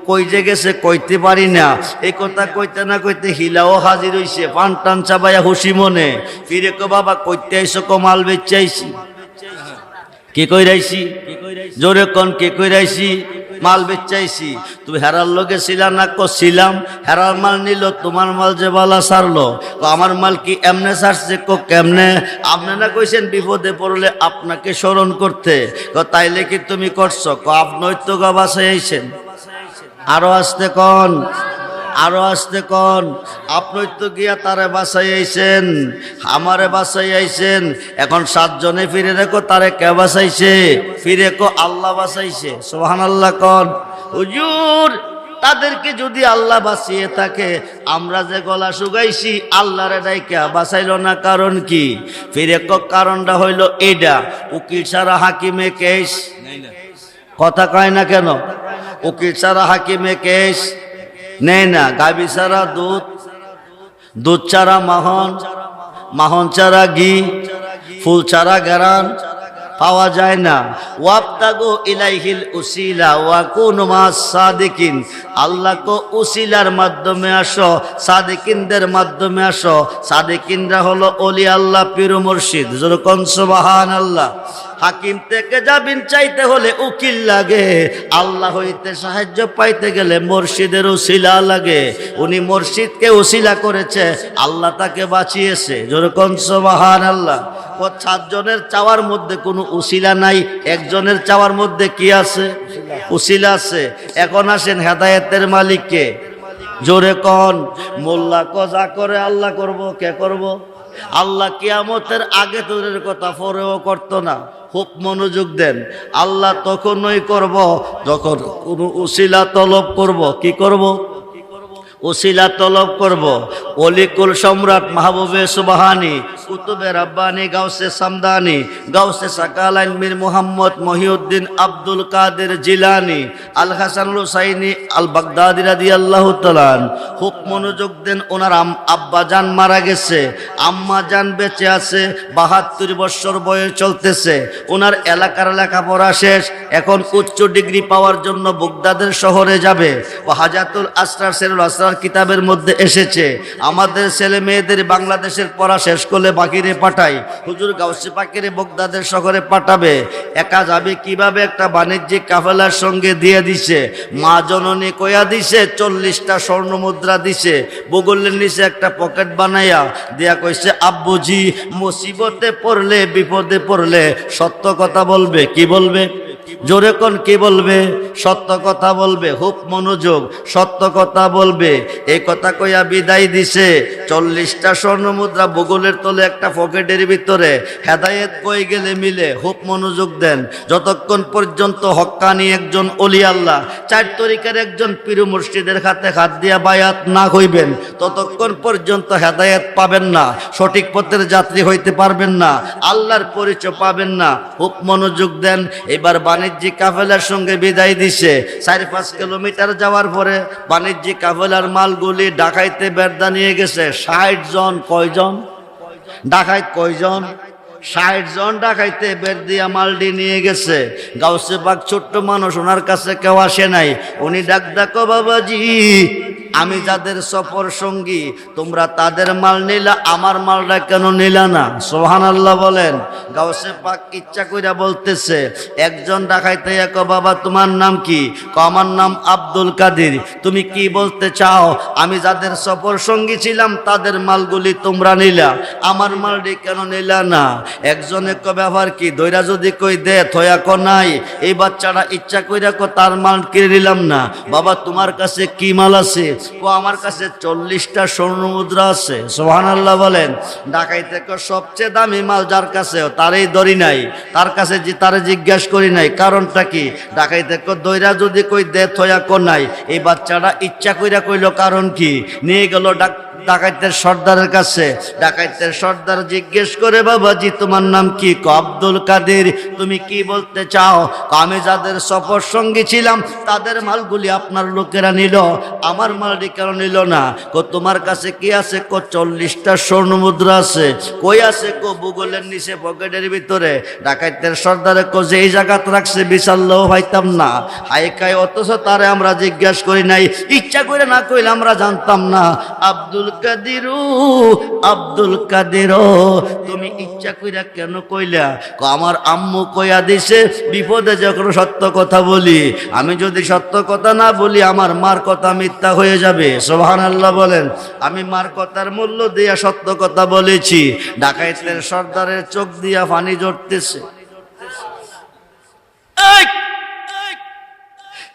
কই যে গেছে কইতে পারি না। এই কথা কইতে না কইতে হিলাও হাজির হইছে, পান টান চাবাইয়া হুশি মনে। ফিরে কো বাবা কইতে আইছো? কো মাল বেচে আইছি। কি কইরাইছি? জোরে কন, কে কইরাইছি? মাল বেচাইছি। তুমি হেরার লোকে ছিলা না? ছিলাম। হেরার মাল নিল, তোমার মাল যে বালা সারলো। আমার মাল কি এমনে সারছে? কেমনে? আপনি না কইছেন বিপদে পড়লে আপনাকে স্মরণ করতে। তাইলে কি তুমি করছো? আপনি তো গা বাসায় আইছেন। আরো আসতে কন, আরো আসতে কন। আপনি তো গিয়া তারে বাসাই আইছেন, আমারে বাসাই আইছেন। এখন 7 জনে ফিরে রেখো, তারে কে বাসাইছে? ফিরে কো আল্লাহ বাসাইছে। সুবহানাল্লাহ কন। হুজুর তাদেরকে যদি আল্লাহ বাঁচিয়ে থাকে, আমরা যে গলা শুকাইছি আল্লাহরে ডাইকা বাঁচাইল না, কারণ কি? ফিরে কো কারণটা হইল এইটা, উকিল ছাড়া হাকিমে কেস। কথা কয় না কেন? উকিল ছাড়া হাকিমে কেস নেই না। গাভী ছাড়া দুধ, দুধ ছাড়া মাখন, মাখন ছাড়া ঘি, ফুল ছাড়া গেরান পাওয়া যায় না। ওয়াবতাগু ইলাইহিল উসিলা ওয়া কুনু মাস সাদিকিন। আল্লাহ কো উসিলার মাধ্যমে আসো, সাদিকিনদের মাধ্যমে আসো। সাদিকিনরা হলো ওলি আল্লাহ, পীর মুর্শিদ। যেরকম সুবহানাল্লাহ। হাকিম থেকে জামিন চাইতে হলে উকিল লাগে, আল্লাহ হইতে সাহায্য পাইতে গেলে মুর্শিদের উসিলা লাগে। উনি মুর্শিদকে উসিলা করেছে, আল্লাহ তাকে বাঁচিয়েছে। যেরকম সুবহানাল্লাহ। 7 জনের চাওয়ার মধ্যে কোনো উসিলা নাই, একজনের চাওয়ার মধ্যে কি আছে? উসিলা আছে। এখন আসেন হেদায়েতের মালিককে। জোরে কন। মোল্লা ক যা করে আল্লাহ করব, কে করব? আল্লাহ কিয়ামতের আগে তোদের কথা পরেও করতো না। খুব মনোযোগ দেন। আল্লাহ তখনই করব যখন কোনো উসিলা তলব করব। কি করব? উসিলা তলব করব। অলিকুল সম্রাট মাহবুবে সুবহানি, কুতুবে রাব্বানি, গাউসে সামদানি, গাউসে সাকালাইন, মীর মুহাম্মদ মহিউদ্দিন আব্দুল কাদের জিলানি, আল হাসানুল হুসাইনি আল বাগদাদি রাদিয়াল্লাহু তাআলা। খুব মনোযোগ দেন। ওনার আব্বা জান মারা গেছে, আম্মা জান বেঁচে আছে, 72 বছর বয়স চলতেছে। ওনার এলাকার লেখাপড়া শেষ, এখন উচ্চ ডিগ্রি পাওয়ার জন্য বাগদাদের শহরে যাবে। ও হাজাতুল আসরার সেরুল আসরার কিতাবের মধ্যে এসেছে, আমাদের ছেলে মেয়েদের বাংলাদেশের পড়া শেষ করলে বাকিরে পাঠাই। হুজুর গাউসে পাকের বাগদাদের শহরে পাঠাবে। একা যাবে কিভাবে? একটা বাণিজ্যিক কাফেলার সঙ্গে দিয়ে দিছে। মা জননী কয়া দিছে 40টা স্বর্ণ মুদ্রা দিছে। বগলের নিচে একটা পকেট বানাইয়া দিয়া কইছে, আব্বুজি মুসিবতে পড়লে, বিপদে পড়লে সত্য কথা বলবে। কি বলবে? জোরে কোন, কি বলবে? সত্য কথা বলবে। খুব মনোযোগ, সত্য কথা বলবে। এই কথা কইয়া বিদায় দিছে। 40টা স্বর্ণ মুদ্রা বগলের তলে একটা পকেটের ভিতরে। হেদায়েত কই গেলে মিলে। খুব মনোযোগ দেন। যতক্ষণ পর্যন্ত হক্কানি একজন ওলি আল্লাহ, 4 তরিকার একজন পীর মুর্শিদের হাতে হাত দিয়া বায়াত না হইবেন, ততক্ষণ পর্যন্ত হেদায়েত পাবেন না, সঠিক পথের যাত্রী হইতে পারবেন না, আল্লাহর পরিচয় পাবেন না। খুব মনোযোগ দেন। এবার বাণিজ্যিক কাফেলার সঙ্গে বিদায় দিছে। 4-5 কিলোমিটার যাওয়ার পরে বাণিজ্যিক কাফেলার মালগুলি ডাকাইতে বেরদা নিয়ে গেছে। 60 জন। কয়জন? ডাকাইত কয়জন? 60 জন ডাকাইতে বের দিয়া মালডি নিয়ে গেছে। গাউসে পাক ছোট্ট মানুষ, ওনার কাছে কেউ আসে নাই। উনি ডাক ডাকো, বাবাজি আমি যাদের সফর সঙ্গী, তোমরা তাদের মাল নিলা, আমার মালটা কেন নিলা না? সুবহানাল্লাহ বলেন। গাউসে পাক ইচ্ছা কইরা বলতেছে। একজন ডাকাইতে কো, বাবা তোমার নাম কি? আমার নাম আব্দুল কাদের। তুমি কি বলতে চাও? আমি যাদের সফর সঙ্গী ছিলাম তাদের মালগুলি তোমরা নিলা, আমার মালটি কেন নিলা না? একজনে কো, ব্যাপার কি? দইরা যদি কই দে থয়া কো নাই। এই বাচ্চাটা ইচ্ছা কইরা কো, তার মাল কিনে নিলাম না। বাবা তোমার কাছে কি মাল আছে? ও আমার কাছে 40টা স্বর্ণ মুদ্রা আছে। সুবহানাল্লাহ বলেন। ডাকাইতে সবচেয়ে দামি মাল যার কাছে তারই ধরি নাই, তার কাছে তারে জিজ্ঞাসা করি নাই, কারণটা কি? ডাকাইতে দইরা যদি কই দে থয়া কো নাই, এই বাচ্চাটা ইচ্ছা কইরা কইল কারণ কি? নিয়ে গেল ডাকাইতের সর্দারের কাছে। ডাকাইতের সর্দার জিজ্ঞেস করে, বাবাজি তোমার নাম কি? আব্দুল কাদের। তুমি কি বলতে চাও? আমি যাদের সফর সঙ্গী ছিলাম তাদের মালগুলি আপনার লোকেরা নিল, আমার মালটি কেন নিল না? তোমার কাছে কি আছে? 40টা স্বর্ণ মুদ্রা আছে। কই আছে? ভূগোলের নিচে পকেটের ভিতরে। ডাকাইতের সর্দারে যে এই জায়গাতে রাখছে বিচারলেও পাইতাম না। হাই খাই, অথচ তারে আমরা জিজ্ঞাসা করি নাই, ইচ্ছা করে না কইলে আমরা জানতাম না। আব্দুল কাদের তুমি ইচ্ছা কইরা কেন কইলা? আমার আম্মু কইয়া দিছে বিপদে যখন সত্য কথা বলি, আমি যদি সত্য কথা না বলি আমার মার কথা মিথ্যা হয়ে যাবে। সুবহানাল্লাহ বলেন। আমি মার কথার মূল্য দিয়া সত্য কথা বলেছি। ডাকাইতের সর্দারের চোখ দিয়া পানি ঝরতেছে।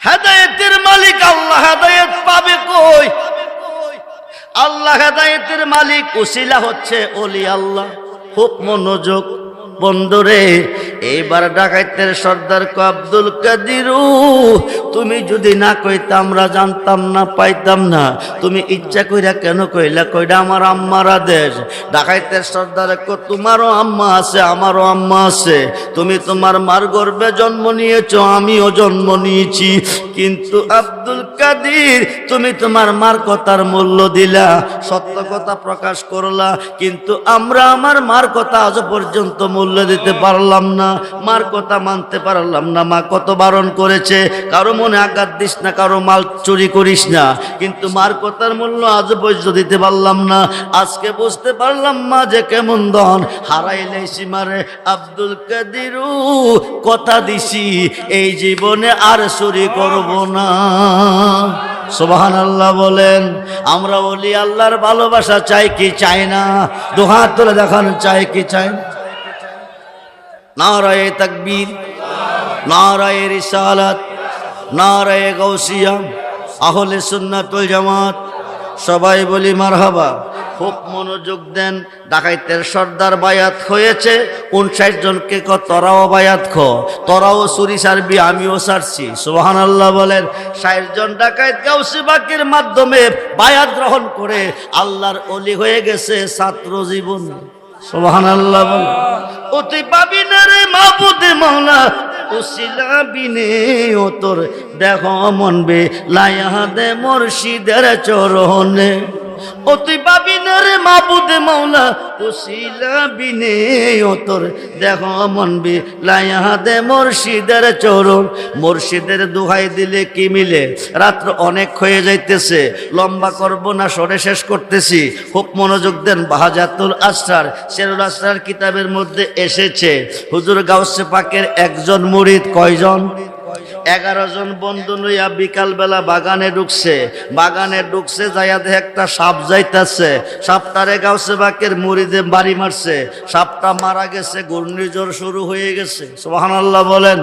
হেদায়েতের মালিক আল্লাহ হেদায়েত পাবে কই? আল্লাহ হেদায়েতের মালিক, উসিলা হচ্ছে ওলি আল্লাহ। খুব মনোযোগ বন্ধুরে। এইবার ডাকাইতের সর্দার কো, আব্দুল কাদির তুমি যদি না কইতা আমরা জানতাম না, পাইতাম না। তুমি ইচ্ছা কইরা কেন কইলা? কইরা আমার আম্মার আদেশ। ডাকাইতের সর্দার কো, তোমারও আম্মা আছে আমারও আম্মা আছে। তুমি তোমার মার গর্ভে জন্ম নিয়েছো, আমিও জন্ম নিয়েছি। কিন্তু আব্দুল কাদির তুমি তোমার মার কথার মূল্য দিলা, সত্য কথা প্রকাশ করলা, কিন্তু আমরা আমার মার কথা আজ পর্যন্ত মূল্য দিতে পারলাম না, মার কথা মানতে পারলাম না। মা কত বারণ করেছে, কারো মনে আঘাত দিস না, কারো মাল চুরি করিস না, কিন্তু মার কথার মূল্য আজ পর্যন্ত দিতে পারলাম না। আজকে বুঝতে পারলাম মা যে কেমন ধন হারাইলে সীমারে। আব্দুল কাদির কথা দিছি এই জীবনে আর চুরি করব না। সুবহানাল্লাহ বলেন। আমরা ওলি আল্লাহর ভালোবাসা চাই কি চাই না? দুহাত তুলে দেখান, চাই কি চাই? নারায়ে তাকবীর, নারায়ে রিসালাত, নারায়ে গাউসিয়া, আহলে সুন্নাত ওয়াল জামাত, সবাই বলি মারহাবা। খুব মনোযোগ দেন। ডাকাইতের সর্দার বায়াত হয়েছে 59 জনকে। তোরাও বায়াত খো, তোরাও চুরি ছাড়বি, আমিও ছাড়ছি। সুবহানাল্লাহ বলেন। 60 জন ডাকাইত গাউসে বাকের মাধ্যমে বায়াত গ্রহণ করে আল্লাহর ওলি হয়ে গেছে ছাত্র জীবন। সুবহানাল্লাহ বলেন। অতি পাবি না রে মাবুদে মাওলা, উসিলা বিনে ও তোর দেখ মনবে লায়া দে মুর্শিদের চরণে। অতি পাবি না রে মাবুদে মাওলা, উসিলা বিনে ও তোর দেখ মনবে লায়া দে মুর্শিদের চরণ। মুর্শিদের দোহাই দিলে কি মিলে? রাত্র অনেক হয়ে যাইতেছে, লম্বা করব না, সরে শেষ করতেছি। খুব মনোযোগ দেন। বাহাজাতুল আসরার, শেরুল আসরার কিতাবের মধ্যে এসেছে হুজুর গাউসে পাকের একজন মুরিদ কয়জন? 11 জন বন্ধু লইয়া বিকাল বেলা বাগানে ঢুকছে, যাইয়া দেখে একটা সাপ যাইতেছে। সাপটারে গাউসে পাকের মুরিদে বাড়ি মারছে। সাপটা মারা গেছে, ঘূর্ণিঝড় শুরু হয়ে গেছে। সুবহানাল্লাহ বলেন।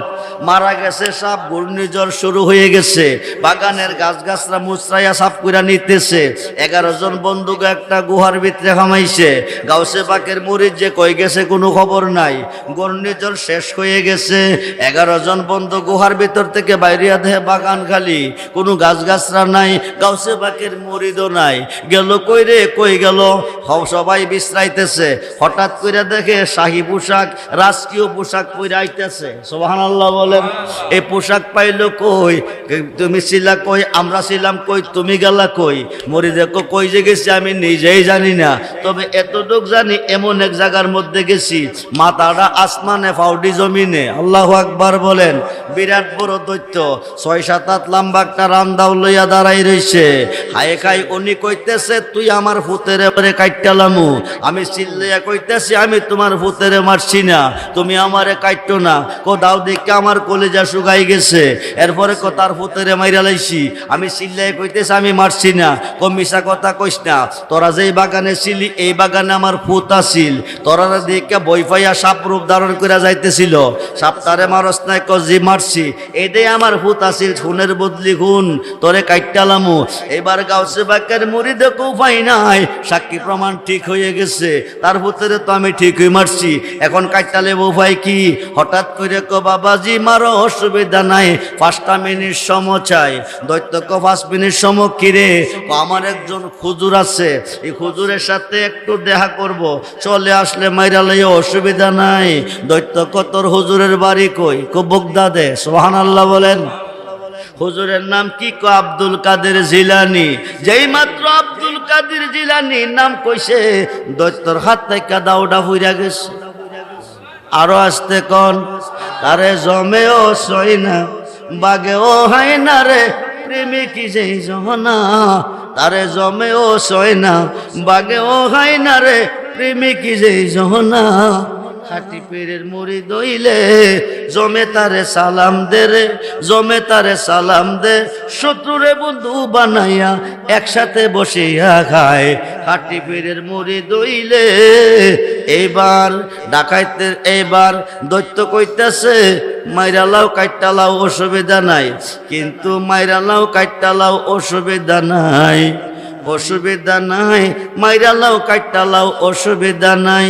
মারা গেছে সাপ, ঘূর্ণিঝড় শুরু হয়ে গেছে। বাগানের গাছগাছরা মুচড়াইয়া সাপ কইরা নিতেছে। 11 জন বন্ধুকে একটা গুহার ভিতরে হামাইছে। গাউসে পাকের মুরিদ যে কই গেছে কোনো খবর নাই। ঘূর্ণিঝড় শেষ হয়ে গেছে। 11 জন বন্ধু গুহার ভিতর থেকে বাইরিয়া দেহে বাগান খালি, কোনো গাছগাছরা নাই, গাউসে পাকের মুরিদও নাই। গেল কই রে? কই গেল? সবাই বিশ্রাইতেছে। হঠাৎ করে দেখে শাহী পোশাক, রাজকীয় পোশাক পরে আইতেছে। সুবহানাল্লাহ বলেন। এই পোশাক পাইলো কই? তুমি ছিলা কই? আমরা ছিলাম কই? তুমি গেলা কই? মুরিদে কই যে গেছি আমি নিজেই জানি না, তবে এতটুক জানি এমন এক জায়গার মধ্যে গেছি, মাথাটা আসমানে, ফাউডি জমিনে। আল্লাহু আকবার বলেন। বিরাট বড় দৈত্য, 6-7 হাত লম্বা একটা রামদাও লইয়া দাঁড়াই রইছে। হায় খাই উনি কইতেছে, তুই আমার ফুতেরে কাইটালামু। আমি চিল্লাইয়া কইতেছি, আমি তোমার ফুতেরে মারছি না, তুমি আমারে কাইটো না। দাও দেখে আমার কলিজা শুকাই গেছে। এরপরে তার ফুতেরে মাইরা লাইছি। আমি চিল্লাইয়া কইতেছি, আমি মারছি না। মিশা কথা কইস না, তোরা যেই বাগানে ছিলি এই বাগানে আমার ফুত আছিল। তোরা দেখে বই পাইয়া সাপ রূপ ধারণ করে যাইতেছিল। সাপটারে মারস নাই? জি মারছি। এই এইটাই আমার হুত আসিল, খুনের বদলি খুন, তোরে কাইটালামু। এবার গাউসে পাকের মুরিদে উপায় নাই, সাক্ষী প্রমাণ ঠিক হয়ে গেছে, তার ভূতের তো আমি ঠিকই মারছি, এখন কাইটালে উপায় কি? হঠাৎ করে কো বাবাজি মারো, অসুবিধা নাই, 5টা মিনিট সময় চাই। দৈত্য কো 5 মিনিট সময় কিরে? আমার একজন হুজুর আছে, এই হুজুরের সাথে একটু দেখা করব, চলে আসলে মাইরা লইয়া অসুবিধা নাই। দৈত্য কো তোর হুজুরের বাড়ি কই? কো বগদাদে। সুবহানাল্লাহ বলেন। হুজুরের নাম কি? কো আব্দুল কাদের জিলানী। যেই মাত্র আব্দুল কাদের জিলানীর নাম কইছে, দৈত্যর হাত থেকে দাউডা ফুইরা গেছে। আরো আসতে কোন, তারে জমেও সই না, বাগেও হয় না রে, প্রেমিক যেই জহনা, তারে জমেও সয় না, বাগেও হয় না রে, প্রেমিক যেই জহনা। খাটি পীরের মুরিদ হইলে জমে তারে সালাম দে রে, জমে তারে সালাম দে, শত্রুরে বন্ধু বানাইয়া একসাথে বসিয়া খায়। খাটি পীরের মুরিদ হইলে এইবার ডাকাইতে, এইবার দৈত্য কইতাছে মাইরালাও কাইটালাও অসুবিধা নাই, কিন্তু মাইরালাও কাইটালাও অসুবিধা নাই, অসুবিধা নাই, মাইরালাও কাইটালাও অসুবিধা নাই।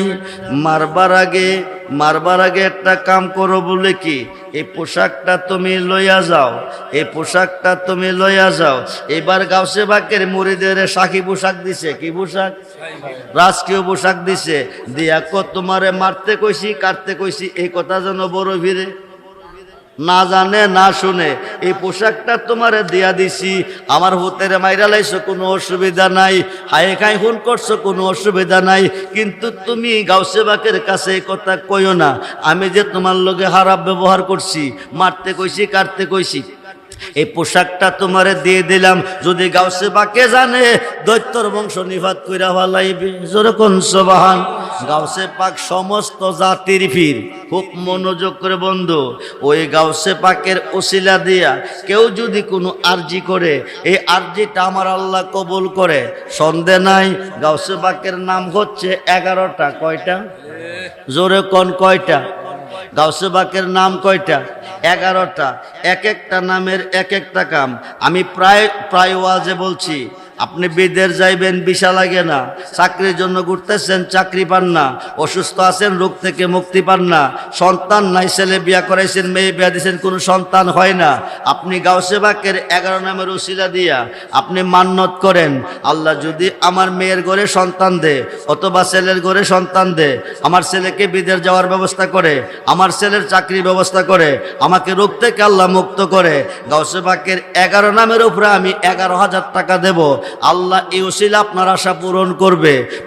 মারবার আগে একটা কাম করো, বলে কি, এই পোশাকটা তুমি লইয়া যাও, এই পোশাকটা তুমি লইয়া যাও। এবার গাউসে পাকের মুরিদের সাকি পোশাক দিছে, কি পোশাক? রাজকীয় পোশাক দিছে, দিয়া কো তোমারে মারতে কইছি, কাটতে কইছি, এই কথা যেন বড় ভিড়ে না জানে না শুনে, এই পোশাকটা তোমারে দিয়া দিছি, আমার হুতেরে মাইরা লাইছো, কোনো অসুবিধা নাই, হায়ে খাই খুন করছো, কোনো অসুবিধা নাই, কিন্তু তুমি গাউসে পাকের কাছে এই কথা কইও না, আমি যে তোমার লগে খারাপ ব্যবহার করছি, মারতে কইছি, কাটতে কইছি, এই পোশাকটা তোমারে দিয়ে দিলাম, যদি গাউসে পাকে জানে দৈত্যর বংশ নিফাত কইরা ফেলাইবে। জোরে কোন সুবহান। গাউসে পাক সমস্ত জাতির পীর। খুব মনোযোগ করে বন্ধু, ওই গাউসে পাকের ওসিলা দিয়া কেউ যদি কোনো আরজি করে, এই আরজিটা আমার আল্লাহ কবুল করে, সন্দেহ নাই। গাউসে পাকের নাম হচ্ছে 11টা। কয়টা? জোরে কোন কয়টা? গাউসে পাকের নাম কয়টা? 11টা। এক একটা নামের এক একটা কাম। আমি প্রায় ওয়াজে বলছি, আপনি বিদেশ যাইবেন, ভিসা লাগে না, চাকরির জন্য ঘুরতেছেন, চাকরি পান না, অসুস্থ আছেন, রোগ থেকে মুক্তি পান না, সন্তান নাই, ছেলে বিয়া করাইছেন, মেয়ে বিয়া দিয়েছেন, কোনো সন্তান হয় না, আপনি গাউসে পাকের 11 নামের উসিলা দিয়া আপনি মান্নত করেন, আল্লাহ যদি আমার মেয়ের ঘরে সন্তান দে, অথবা ছেলের ঘরে সন্তান দে, আমার ছেলেকে বিদেশ যাওয়ার ব্যবস্থা করে, আমার ছেলের চাকরির ব্যবস্থা করে, আমাকে রোগ থেকে আল্লাহ মুক্ত করে, গাউসে পাকের 11 নামের উপরে আমি 11,000 টাকা দেব, আল্লাহ এই উসিলা আপনার আশা পূরণ করবে।